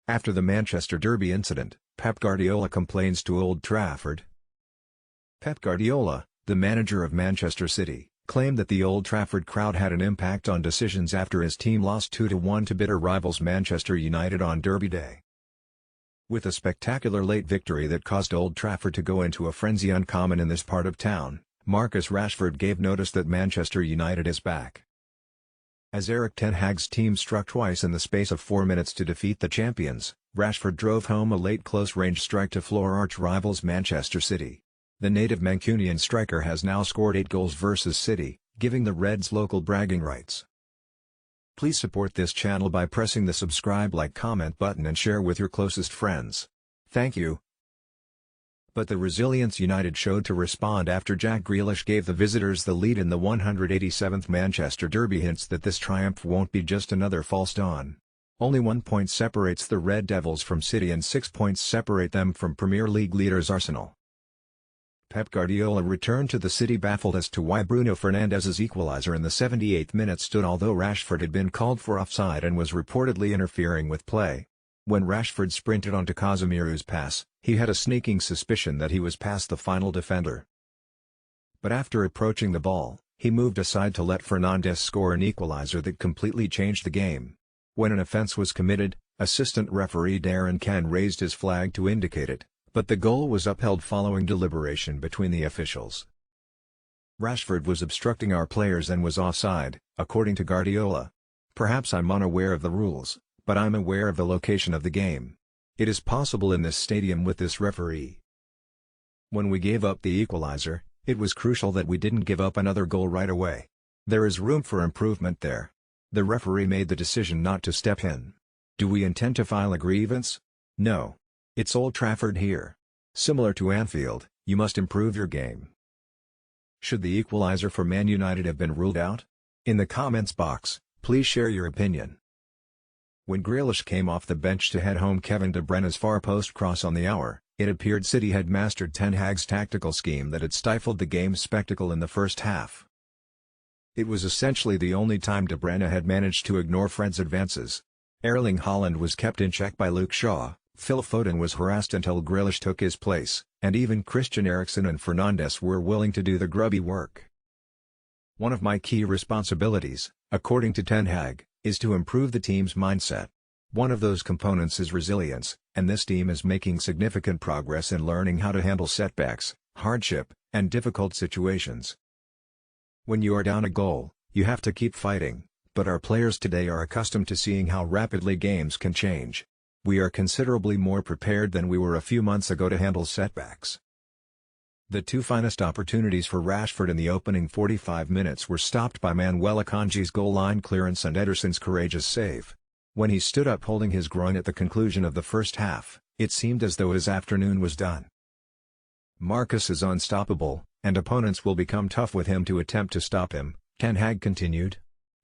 After the Manchester Derby incident, Pep Guardiola complains to Old Trafford. Pep Guardiola, the manager of Manchester City, claimed that the Old Trafford crowd had an impact on decisions after his team lost 2-1 to bitter rivals Manchester United on Derby Day. With a spectacular late victory that caused Old Trafford to go into a frenzy uncommon in this part of town, Marcus Rashford gave notice that Manchester United is back. As Erik ten Hag's team struck twice in the space of 4 minutes to defeat the champions, Rashford drove home a late close-range strike to floor arch-rivals Manchester City. The native Mancunian striker has now scored 8 goals versus City, giving the Reds local bragging rights. Please support this channel by pressing the subscribe, like, comment button and share with your closest friends. Thank you. But the resilience United showed to respond after Jack Grealish gave the visitors the lead in the 187th Manchester Derby hints that this triumph won't be just another false dawn. Only 1 point separates the Red Devils from City and 6 points separate them from Premier League leaders Arsenal. Pep Guardiola returned to the City baffled as to why Bruno Fernandes's equaliser in the 78th minute stood, although Rashford had been called for offside and was reportedly interfering with play. When Rashford sprinted onto Casemiro's pass, he had a sneaking suspicion that he was past the final defender. But after approaching the ball, he moved aside to let Fernandes score an equaliser that completely changed the game. When an offence was committed, assistant referee Darren Can raised his flag to indicate it, but the goal was upheld following deliberation between the officials. Rashford was obstructing our players and was offside, according to Guardiola. Perhaps I'm unaware of the rules, but I'm aware of the location of the game. It is possible in this stadium with this referee. When we gave up the equaliser, it was crucial that we didn't give up another goal right away. There is room for improvement there. The referee made the decision not to step in. Do we intend to file a grievance? No. It's Old Trafford here. Similar to Anfield, you must improve your game. Should the equaliser for Man United have been ruled out? In the comments box, please share your opinion. When Grealish came off the bench to head home Kevin De Bruyne's far post cross on the hour, it appeared City had mastered ten Hag's tactical scheme that had stifled the game's spectacle in the first half. It was essentially the only time De Bruyne had managed to ignore Fred's advances. Erling Haaland was kept in check by Luke Shaw, Phil Foden was harassed until Grealish took his place, and even Christian Eriksen and Fernandes were willing to do the grubby work. One of my key responsibilities, according to Ten Hag, is to improve the team's mindset. One of those components is resilience, and this team is making significant progress in learning how to handle setbacks, hardship, and difficult situations. When you are down a goal, you have to keep fighting, but our players today are accustomed to seeing how rapidly games can change. We are considerably more prepared than we were a few months ago to handle setbacks. The 2 finest opportunities for Rashford in the opening 45 minutes were stopped by Manuel Akanji's goal line clearance and Ederson's courageous save. When he stood up holding his groin at the conclusion of the first half, it seemed as though his afternoon was done. Marcus is unstoppable, and opponents will become tough with him to attempt to stop him, Ten Hag continued.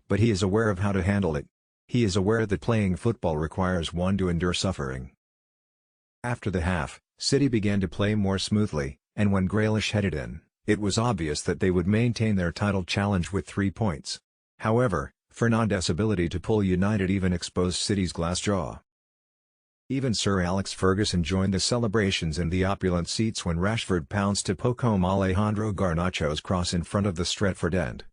But he is aware of how to handle it. He is aware that playing football requires one to endure suffering. After the half, City began to play more smoothly, and when Grealish headed in, it was obvious that they would maintain their title challenge with 3 points. However, Fernandes' ability to pull United even exposed City's glass jaw. Even Sir Alex Ferguson joined the celebrations in the opulent seats when Rashford pounced to poke home Alejandro Garnacho's cross in front of the Stretford end.